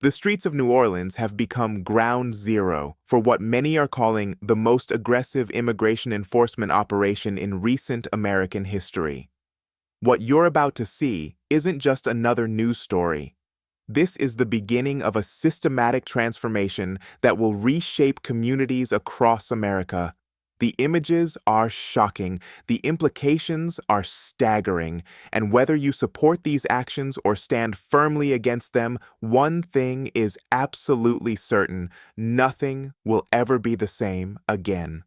The streets of New Orleans have become ground zero for what many are calling the most aggressive immigration enforcement operation in recent American history. What you're about to see isn't just another news story. This is the beginning of a systematic transformation that will reshape communities across America. The images are shocking, the implications are staggering, and whether you support these actions or stand firmly against them, one thing is absolutely certain: nothing will ever be the same again.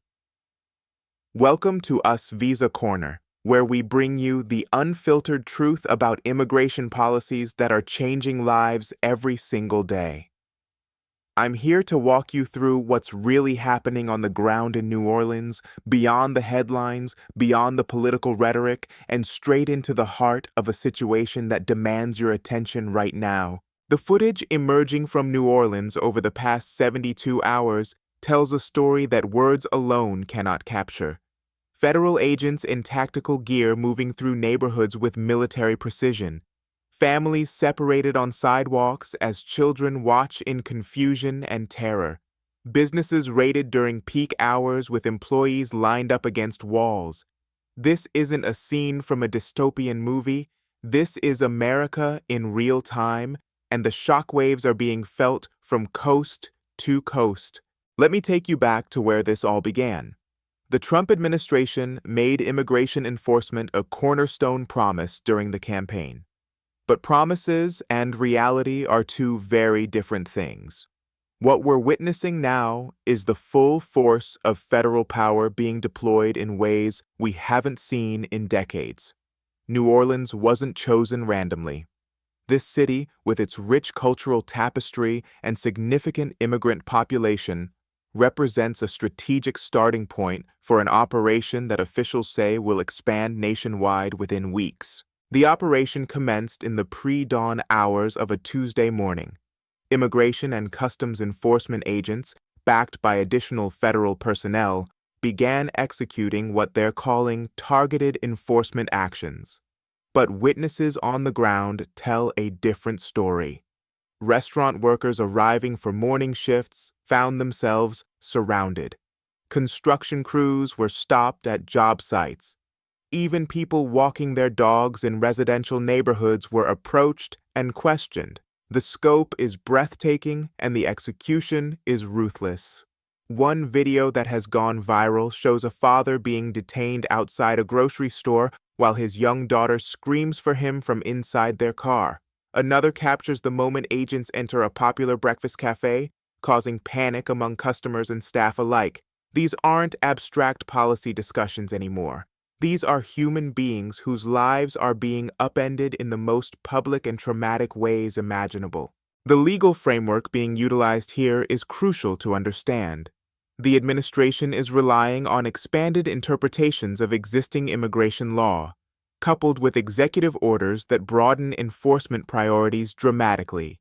Welcome to Us Visa Corner, where we bring you the unfiltered truth about immigration policies that are changing lives every single day. I'm here to walk you through what's really happening on the ground in New Orleans, beyond the headlines, beyond the political rhetoric, and straight into the heart of a situation that demands your attention right now. The footage emerging from New Orleans over the past 72 hours tells a story that words alone cannot capture. Federal agents in tactical gear moving through neighborhoods with military precision. Families separated on sidewalks as children watch in confusion and terror. Businesses raided during peak hours with employees lined up against walls. This isn't a scene from a dystopian movie. This is America in real time, and the shockwaves are being felt from coast to coast. Let me take you back to where this all began. The Trump administration made immigration enforcement a cornerstone promise during the campaign. But promises and reality are two very different things. What we're witnessing now is the full force of federal power being deployed in ways we haven't seen in decades. New Orleans wasn't chosen randomly. This city, with its rich cultural tapestry and significant immigrant population, represents a strategic starting point for an operation that officials say will expand nationwide within weeks. The operation commenced in the pre-dawn hours of a Tuesday morning. Immigration and Customs Enforcement agents, backed by additional federal personnel, began executing what they're calling targeted enforcement actions. But witnesses on the ground tell a different story. Restaurant workers arriving for morning shifts found themselves surrounded. Construction crews were stopped at job sites. Even people walking their dogs in residential neighborhoods were approached and questioned. The scope is breathtaking and the execution is ruthless. One video that has gone viral shows a father being detained outside a grocery store while his young daughter screams for him from inside their car. Another captures the moment agents enter a popular breakfast cafe, causing panic among customers and staff alike. These aren't abstract policy discussions anymore. These are human beings whose lives are being upended in the most public and traumatic ways imaginable. The legal framework being utilized here is crucial to understand. The administration is relying on expanded interpretations of existing immigration law, coupled with executive orders that broaden enforcement priorities dramatically.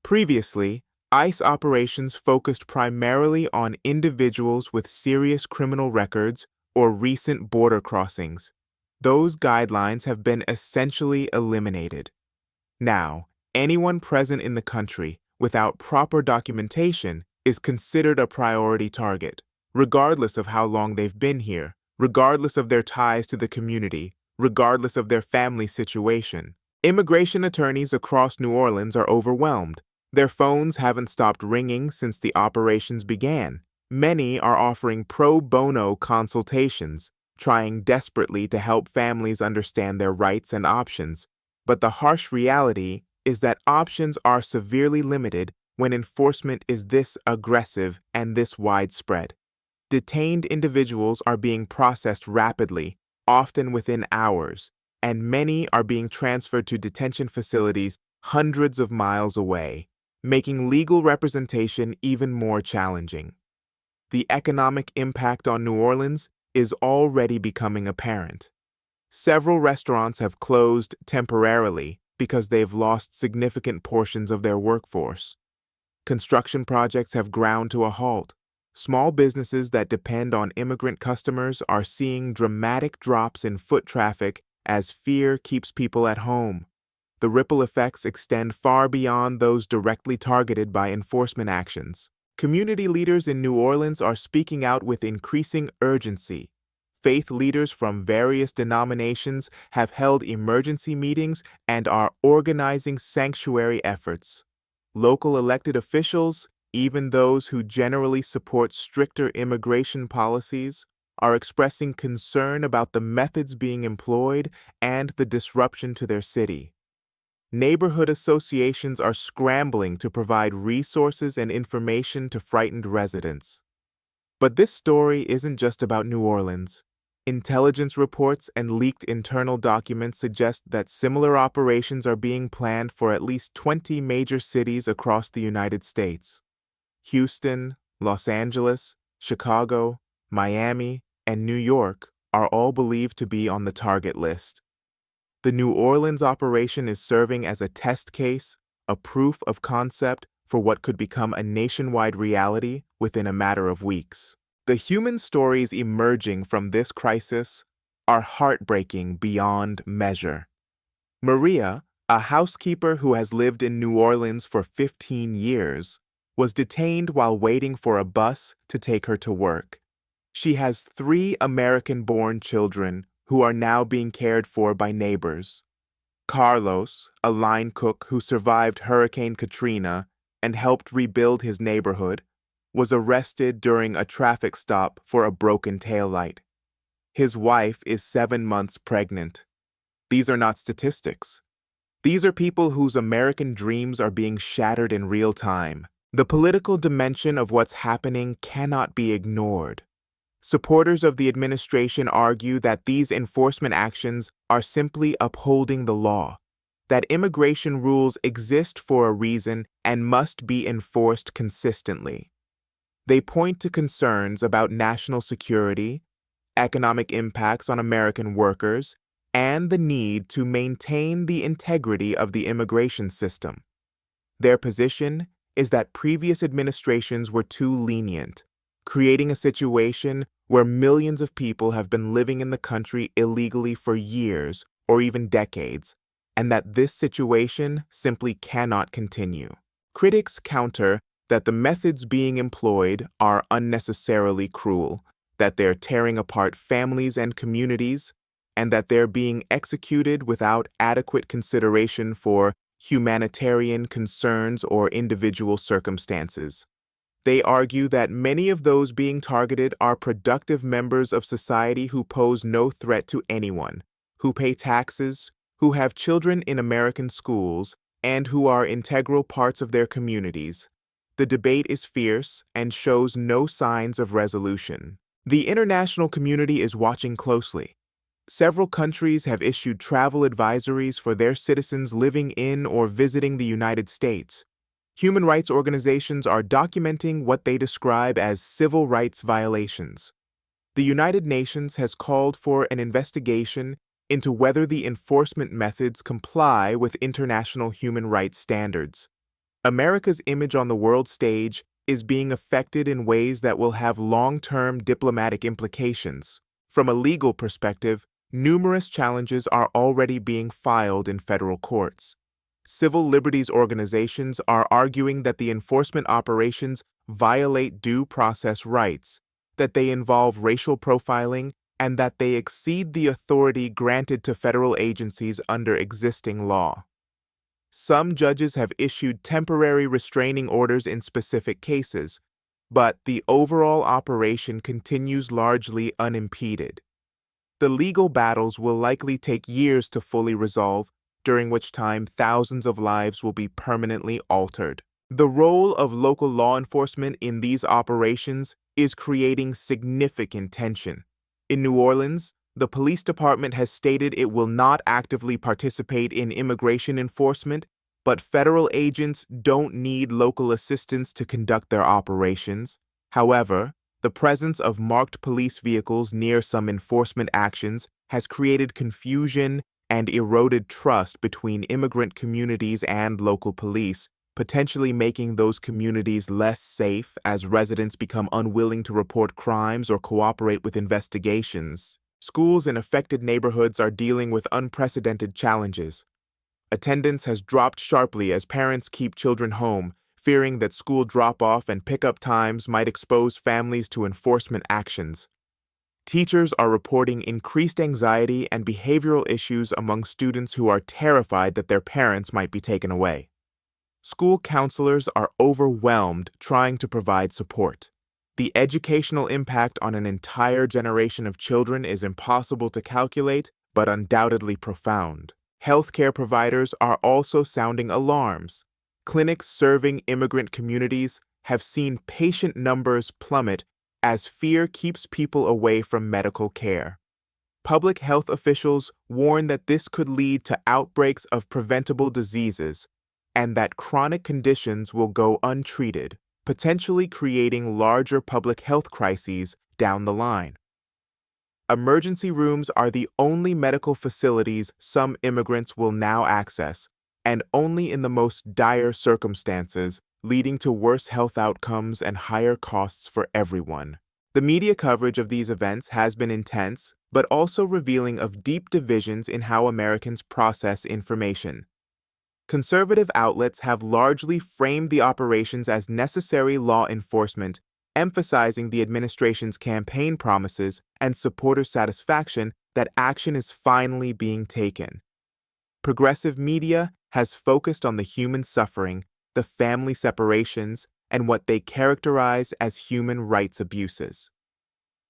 Previously, ICE operations focused primarily on individuals with serious criminal records or recent border crossings. Those guidelines have been essentially eliminated. Now, anyone present in the country without proper documentation is considered a priority target, regardless of how long they've been here, regardless of their ties to the community, regardless of their family situation. Immigration attorneys across New Orleans are overwhelmed. Their phones haven't stopped ringing since the operations began. Many are offering pro bono consultations, trying desperately to help families understand their rights and options. But the harsh reality is that options are severely limited when enforcement is this aggressive and this widespread. Detained individuals are being processed rapidly, often within hours, and many are being transferred to detention facilities hundreds of miles away, making legal representation even more challenging. The economic impact on New Orleans is already becoming apparent. Several restaurants have closed temporarily because they've lost significant portions of their workforce. Construction projects have ground to a halt. Small businesses that depend on immigrant customers are seeing dramatic drops in foot traffic as fear keeps people at home. The ripple effects extend far beyond those directly targeted by enforcement actions. Community leaders in New Orleans are speaking out with increasing urgency. Faith leaders from various denominations have held emergency meetings and are organizing sanctuary efforts. Local elected officials, even those who generally support stricter immigration policies, are expressing concern about the methods being employed and the disruption to their city. Neighborhood associations are scrambling to provide resources and information to frightened residents. But this story isn't just about New Orleans. Intelligence reports and leaked internal documents suggest that similar operations are being planned for at least 20 major cities across the United States. Houston, Los Angeles, Chicago, Miami, and New York are all believed to be on the target list. The New Orleans operation is serving as a test case, a proof of concept for what could become a nationwide reality within a matter of weeks. The human stories emerging from this crisis are heartbreaking beyond measure. Maria, a housekeeper who has lived in New Orleans for 15 years, was detained while waiting for a bus to take her to work. She has 3 American-born children who are now being cared for by neighbors. Carlos, a line cook who survived Hurricane Katrina and helped rebuild his neighborhood, was arrested during a traffic stop for a broken taillight. His wife is 7 months pregnant. These are not statistics. These are people whose American dreams are being shattered in real time. The political dimension of what's happening cannot be ignored. Supporters of the administration argue that these enforcement actions are simply upholding the law, that immigration rules exist for a reason and must be enforced consistently. They point to concerns about national security, economic impacts on American workers, and the need to maintain the integrity of the immigration system. Their position is that previous administrations were too lenient, creating a situation where millions of people have been living in the country illegally for years or even decades, and that this situation simply cannot continue. Critics counter that the methods being employed are unnecessarily cruel, that they're tearing apart families and communities, and that they're being executed without adequate consideration for humanitarian concerns or individual circumstances. They argue that many of those being targeted are productive members of society who pose no threat to anyone, who pay taxes, who have children in American schools, and who are integral parts of their communities. The debate is fierce and shows no signs of resolution. The international community is watching closely. Several countries have issued travel advisories for their citizens living in or visiting the United States. Human rights organizations are documenting what they describe as civil rights violations. The United Nations has called for an investigation into whether the enforcement methods comply with international human rights standards. America's image on the world stage is being affected in ways that will have long-term diplomatic implications. From a legal perspective, numerous challenges are already being filed in federal courts. Civil liberties organizations are arguing that the enforcement operations violate due process rights, that they involve racial profiling, and that they exceed the authority granted to federal agencies under existing law. Some judges have issued temporary restraining orders in specific cases, but the overall operation continues largely unimpeded. The legal battles will likely take years to fully resolve, during which time thousands of lives will be permanently altered. The role of local law enforcement in these operations is creating significant tension. In New Orleans, the police department has stated it will not actively participate in immigration enforcement, but federal agents don't need local assistance to conduct their operations. However, the presence of marked police vehicles near some enforcement actions has created confusion and eroded trust between immigrant communities and local police, potentially making those communities less safe as residents become unwilling to report crimes or cooperate with investigations. Schools in affected neighborhoods are dealing with unprecedented challenges. Attendance has dropped sharply as parents keep children home, fearing that school drop-off and pickup times might expose families to enforcement actions. Teachers are reporting increased anxiety and behavioral issues among students who are terrified that their parents might be taken away. School counselors are overwhelmed trying to provide support. The educational impact on an entire generation of children is impossible to calculate, but undoubtedly profound. Healthcare providers are also sounding alarms. Clinics serving immigrant communities have seen patient numbers plummet as fear keeps people away from medical care. Public health officials warn that this could lead to outbreaks of preventable diseases and that chronic conditions will go untreated, potentially creating larger public health crises down the line. Emergency rooms are the only medical facilities some immigrants will now access, and only in the most dire circumstances, leading to worse health outcomes and higher costs for everyone. The media coverage of these events has been intense, but also revealing of deep divisions in how Americans process information. Conservative outlets have largely framed the operations as necessary law enforcement, emphasizing the administration's campaign promises and supporter satisfaction that action is finally being taken. Progressive media has focused on the human suffering, the family separations, and what they characterize as human rights abuses.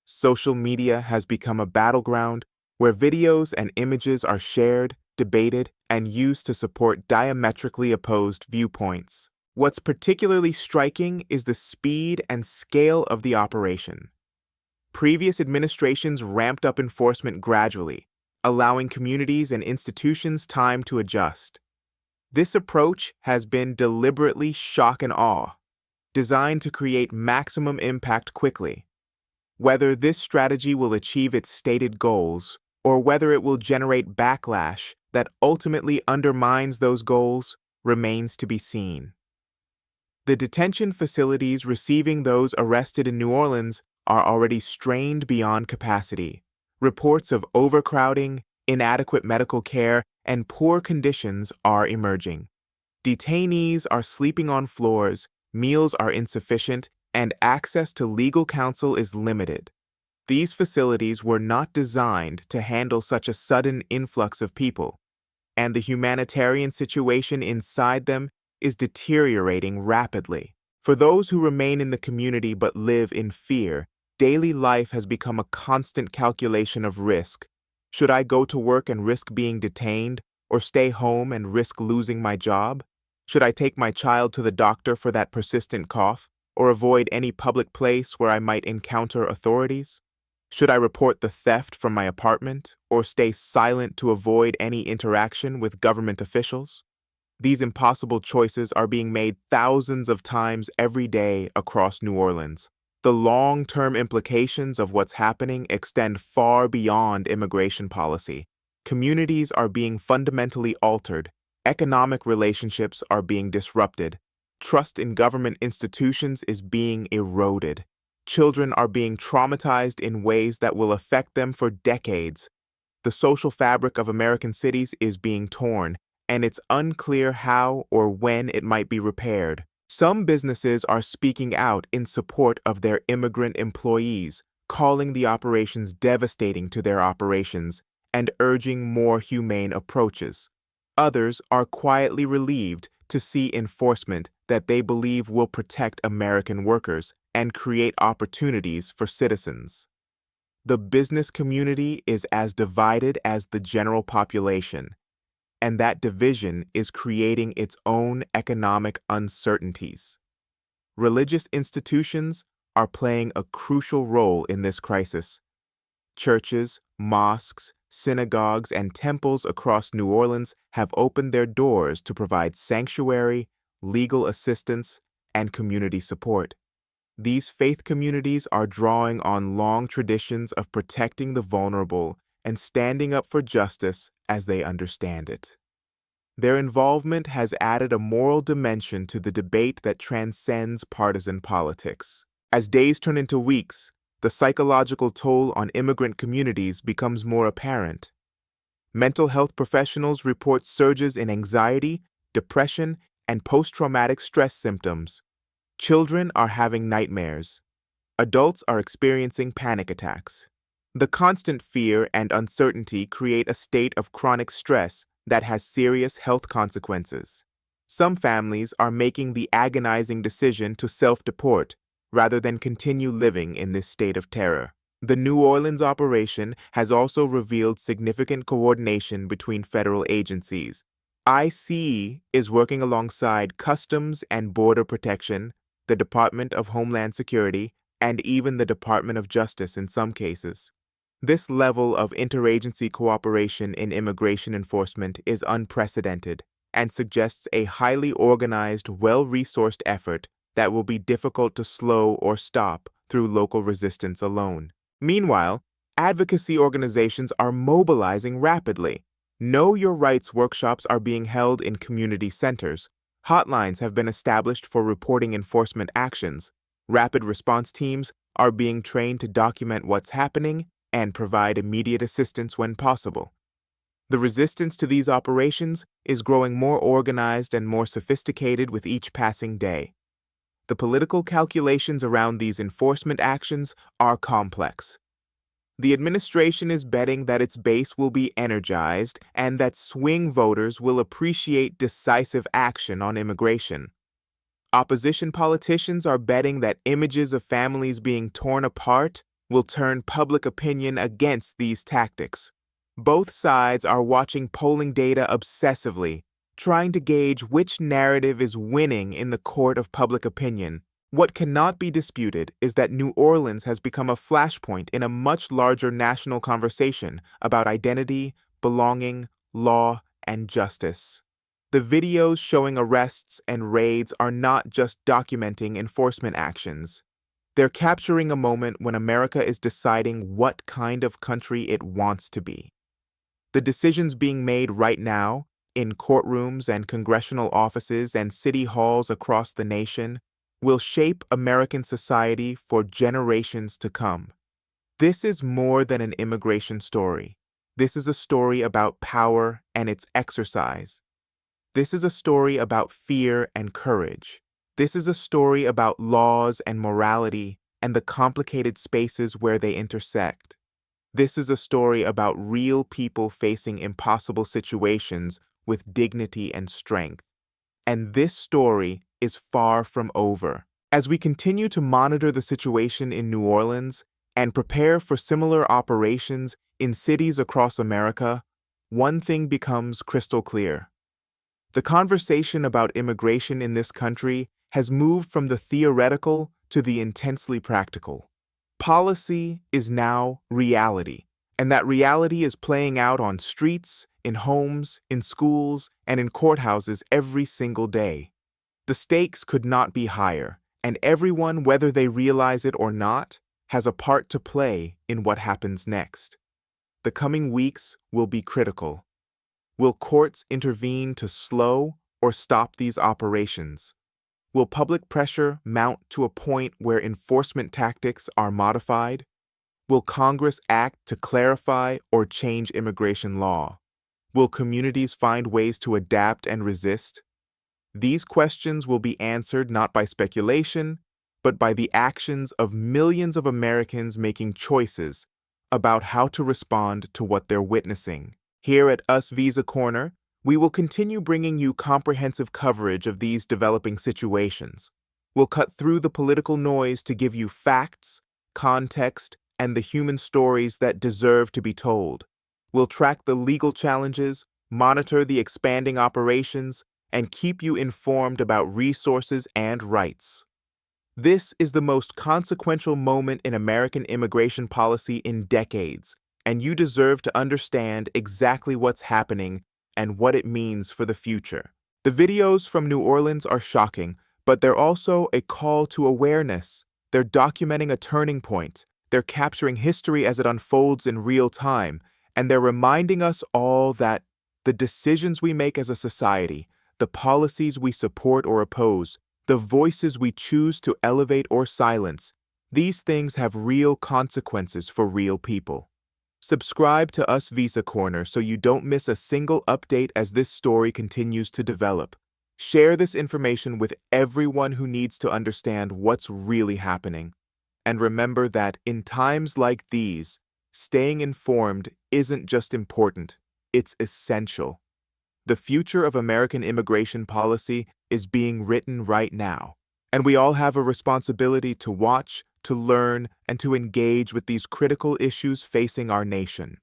Social media has become a battleground where videos and images are shared, debated, and used to support diametrically opposed viewpoints. What's particularly striking is the speed and scale of the operation. Previous administrations ramped up enforcement gradually, allowing communities and institutions time to adjust. This approach has been deliberately shock and awe, designed to create maximum impact quickly. Whether this strategy will achieve its stated goals, or whether it will generate backlash that ultimately undermines those goals, remains to be seen. The detention facilities receiving those arrested in New Orleans are already strained beyond capacity. Reports of overcrowding, inadequate medical care, and poor conditions are emerging. Detainees are sleeping on floors, meals are insufficient, and access to legal counsel is limited. These facilities were not designed to handle such a sudden influx of people, and the humanitarian situation inside them is deteriorating rapidly. For those who remain in the community but live in fear, daily life has become a constant calculation of risk. Should I go to work and risk being detained, or stay home and risk losing my job? Should I take my child to the doctor for that persistent cough, or avoid any public place where I might encounter authorities? Should I report the theft from my apartment, or stay silent to avoid any interaction with government officials? These impossible choices are being made thousands of times every day across New Orleans. The long-term implications of what's happening extend far beyond immigration policy. Communities are being fundamentally altered, economic relationships are being disrupted, trust in government institutions is being eroded. Children are being traumatized in ways that will affect them for decades. The social fabric of American cities is being torn, and it's unclear how or when it might be repaired. Some businesses are speaking out in support of their immigrant employees, calling the operations devastating to their operations and urging more humane approaches. Others are quietly relieved to see enforcement that they believe will protect American workers and create opportunities for citizens. The business community is as divided as the general population, and that division is creating its own economic uncertainties. Religious institutions are playing a crucial role in this crisis. Churches, mosques, synagogues, and temples across New Orleans have opened their doors to provide sanctuary, legal assistance, and community support. These faith communities are drawing on long traditions of protecting the vulnerable and standing up for justice as they understand it. Their involvement has added a moral dimension to the debate that transcends partisan politics. As days turn into weeks, the psychological toll on immigrant communities becomes more apparent. Mental health professionals report surges in anxiety, depression, and post-traumatic stress symptoms. Children are having nightmares. Adults are experiencing panic attacks. The constant fear and uncertainty create a state of chronic stress that has serious health consequences. Some families are making the agonizing decision to self-deport rather than continue living in this state of terror. The New Orleans operation has also revealed significant coordination between federal agencies. ICE is working alongside Customs and Border Protection, the Department of Homeland Security, and even the Department of Justice in some cases. This level of interagency cooperation in immigration enforcement is unprecedented and suggests a highly organized, well-resourced effort that will be difficult to slow or stop through local resistance alone. Meanwhile, advocacy organizations are mobilizing rapidly. Know Your Rights workshops are being held in community centers. Hotlines have been established for reporting enforcement actions. Rapid response teams are being trained to document what's happening and provide immediate assistance when possible. The resistance to these operations is growing more organized and more sophisticated with each passing day. The political calculations around these enforcement actions are complex. The administration is betting that its base will be energized and that swing voters will appreciate decisive action on immigration. Opposition politicians are betting that images of families being torn apart will turn public opinion against these tactics. Both sides are watching polling data obsessively, trying to gauge which narrative is winning in the court of public opinion. What cannot be disputed is that New Orleans has become a flashpoint in a much larger national conversation about identity, belonging, law, and justice. The videos showing arrests and raids are not just documenting enforcement actions. They're capturing a moment when America is deciding what kind of country it wants to be. The decisions being made right now, in courtrooms and congressional offices and city halls across the nation, will shape American society for generations to come. This is more than an immigration story. This is a story about power and its exercise. This is a story about fear and courage. This is a story about laws and morality and the complicated spaces where they intersect. This is a story about real people facing impossible situations with dignity and strength. And this story is far from over. As we continue to monitor the situation in New Orleans and prepare for similar operations in cities across America, one thing becomes crystal clear. The conversation about immigration in this country has moved from the theoretical to the intensely practical. Policy is now reality, and that reality is playing out on streets, in homes, in schools, and in courthouses every single day. The stakes could not be higher, and everyone, whether they realize it or not, has a part to play in what happens next. The coming weeks will be critical. Will courts intervene to slow or stop these operations? Will public pressure mount to a point where enforcement tactics are modified? Will Congress act to clarify or change immigration law? Will communities find ways to adapt and resist? These questions will be answered not by speculation, but by the actions of millions of Americans making choices about how to respond to what they're witnessing. Here at Us Visa Corner, we will continue bringing you comprehensive coverage of these developing situations. We'll cut through the political noise to give you facts, context, and the human stories that deserve to be told. We'll track the legal challenges, monitor the expanding operations, and keep you informed about resources and rights. This is the most consequential moment in American immigration policy in decades, and you deserve to understand exactly what's happening and what it means for the future. The videos from New Orleans are shocking, but they're also a call to awareness. They're documenting a turning point. They're capturing history as it unfolds in real time, and they're reminding us all that the decisions we make as a society, the policies we support or oppose, the voices we choose to elevate or silence, these things have real consequences for real people. Subscribe to Us Visa Corner so you don't miss a single update as this story continues to develop. Share this information with everyone who needs to understand what's really happening. And remember that in times like these, staying informed isn't just important, it's essential. The future of American immigration policy is being written right now, and we all have a responsibility to watch, to learn, and to engage with these critical issues facing our nation.